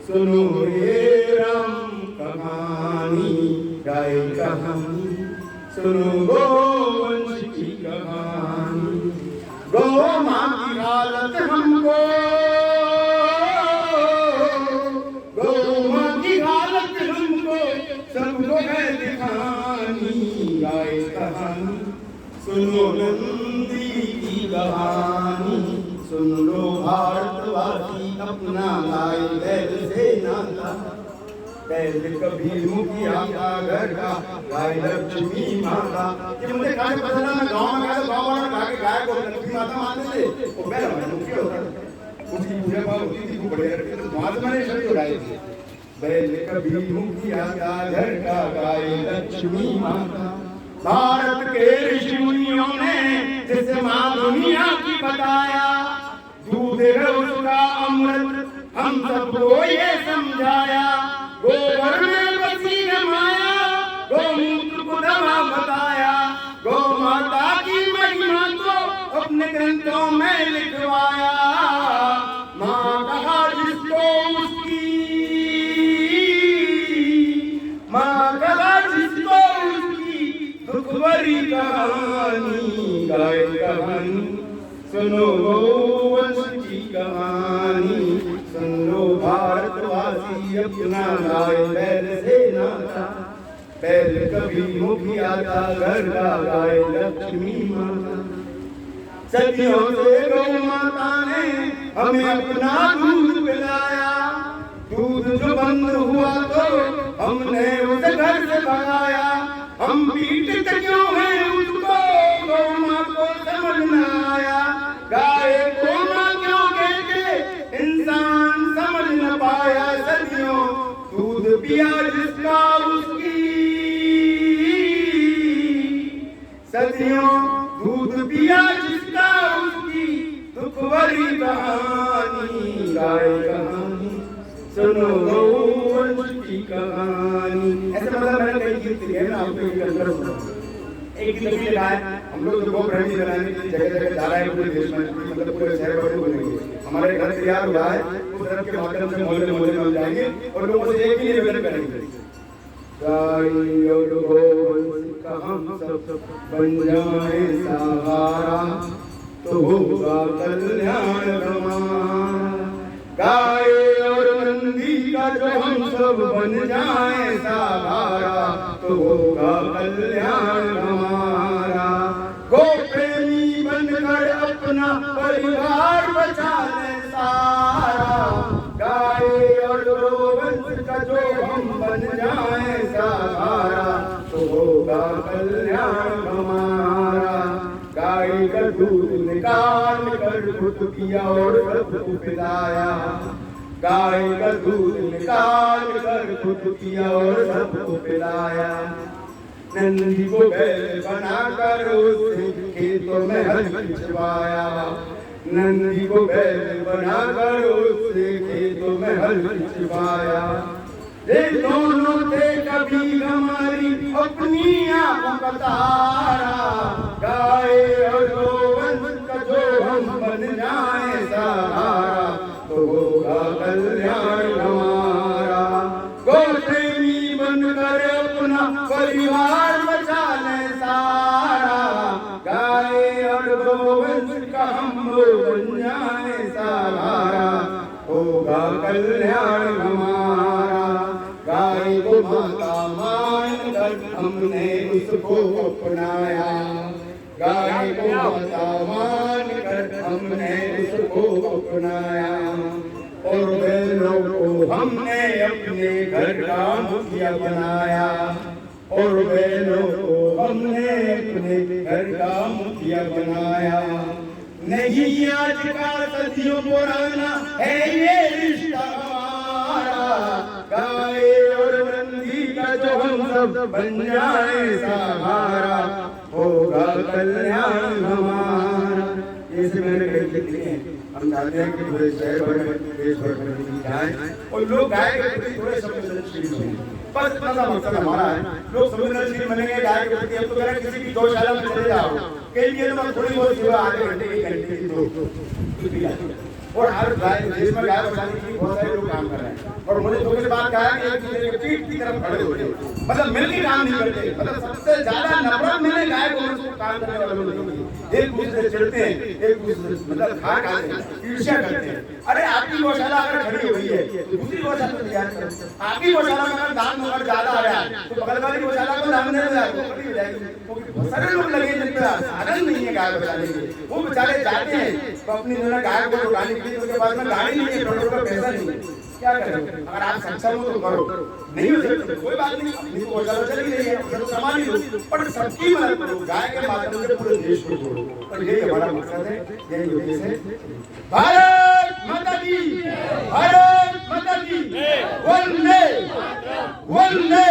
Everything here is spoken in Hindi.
सुनो ये राम कहानी गाय कहानी, सुनो गोवंश की कहानी। गौ माँ की हालत हमको, गौ माँ की हालत हमको सबको है दिखानी। गाय कहानी सुनो नंदी की कहानी, सुन लो भारतवासी अपना गाय बैल से नाता। बैल कभी मुखिया का घर का, गाय लक्ष्मी माता। ये मुझे गाय पता ना, मैं गाँव में गया तो गाँव वालों ने गाय को लक्ष्मी माता मानते थे। वो बैल हमारे मुखिया होता था, उसकी पूजा पाठ होती थी, वो बढ़िया रखते थे। वहाँ से मैंने शब्द उड़ाए थे, बैल कभी मुखिया का घर का, गाय लक्ष्मी माता। भारत के ऋषि मुनियों ने जिसे माँ दुनिया की बताया, दूध है उसका अमृत हम सबको ये समझाया। गोबर में बसी है माया, गोमूत्र को दवा बताया। गौ माता की महिमा को अपने ग्रंथों में लिखवाया। माँ कहा जिसको उसकी, माँ कहा जिसको उसकी दुख भरी कहानी। गाय कहानी सुनो गोवंश की कहानी, सुन लो भारतवासी अपना गाय बैल से नाता। बैल कभी मुखिया का घर का, गाय लक्ष्मी माता। सदियों से गौ माता ने हमें अपना दूध पिलाया। दूध जो बंद हुआ तो हमने उसे घर से भगाया। हम पीटते क्यों हैं उसको, गौ माँ को समझ न आया। गाय को माँ क्यों कहते इंसान समझ न पाया। सदियों दूध पिया जिसका उसकी, सदियों दूध पिया जिसका उसकी दुख भरी कहानी। गाय कहानी सुनो गोवंश की कहानी। ऐसा मतलब मैंने कई गीत लिखे हैं, आपको एक अंदर सुना। एक गीत भी लिखा है, हम लोग जो गोब्राह्मणी बनाने के लिए जगह जगह जा रहे हैं पूरे देश में, मतलब पूरे शहर में बनेंगे। हमारे घर तैयार हुआ है, उस तरफ के माध्यम से मोहल्ले मोहल्ले में जाएंगे और लोगों से एक ही निवेदन करेंगे, गाय और गोवंश का हम सब बन जाए सहारा, तो होगा कल्याण हमारा। गाय और नंदी का जो हम सब बन जाए सहारा, तो होगा कल्याण हमारा। गो प्रेमी बनकर अपना परिवार बचा ले सारा। गाय और गोवंश का जो हम बन जाए सहारा, तो होगा कल्याण हमारा। गाय का दूध निकाल कर खुद पिया और सबको पिलाया। गाय का दूध निकाल कर खुद पिया और सबको पिलाया। नंदी को बैल बनाकर उसने खेतों में हल खिंचवाया। नंदी को बैल बनाकर उसने खेतों में हल खिंचवाया। ये दोनों थे कभी हमारी अपनी आंखों का तारा। गाय और गोवंश का जो हम बन जाए सहारा, तो होगा कल्याण हमारा। गौ प्रेमी बनकर अपना परिवार बचा ले सारा। गाय और गोवंश का हम बन जाए सहारा, होगा कल्याण हमारा। गाय को माता मानकर हमने उसको अपनाया। गाय को माता मानकर हमने उसको अपनाया। और बैलों को हमने अपने घर का मुखिया बनाया। और बैलों को हमने अपने घर का मुखिया बनाया। नहीं आज का सदियों पुराना है ये रिश्ता हमारा। गाय और नंदी का जो हम सब बन जाए सहारा, होगा कल्याण हमारा। जैसे मैंने कई लिखे हैं, हम चाहते हैं कि पूरे शहर भर में, देश भर में जाए और लोग गाय के प्रति थोड़े संवेदनशील हों। बस इतना सा मकसद हमारा है। लोग संवेदनशील बनेंगे गाय के प्रति। अब तो कह किसी की गौशाला में चले जाओ, कई लिए तो थोड़ी बहुत सेवा आधे घंटे एक घंटे की दो। और हर गाय देश में गाय बचाने के लिए बहुत सारे लोग काम कर रहे हैं और और मुझे धोखे से बात कहा कि एक दूसरे के पीठ की तरफ खड़े हो गए, मतलब मिलकर काम नहीं करते, मतलब सबसे ज्यादा नफरत मैंने गाय को काम करने वालों लोगों की, एक दूसरे से चिढ़ते हैं, एक दूसरे से मतलब खा खाते हैं, ईर्ष्या करते हैं। अरे आपकी गौशाला अगर खड़ी हुई है तो दूसरी गौशाला को तैयार करो, आपकी गौशाला में अगर दाम अगर ज्यादा आ रहा है तो बगल वाली गौशाला को दाम देने खड़ी हो जाएगी। बहुत सारे लोग लगे जिनके साधन नहीं है गाय बचाने के, वो बेचारे जाते हैं तो अपनी गाय को उठाने के लिए, उसके बाद में गाड़ी नहीं है, पेट्रोल का पैसा नहीं है, क्या करें? अगर आप सक्षम हो तो करो, नहीं हो सकते कोई बात नहीं, अपनी गौशाला चली रही है तो संभाल लो, पर सबकी मदद करो, गाय के माध्यम से पूरे देश को जोड़ो, और यही हमारा मकसद है, यही उद्देश्य है। भारत माता की, भारत माता की, वंदे वंदे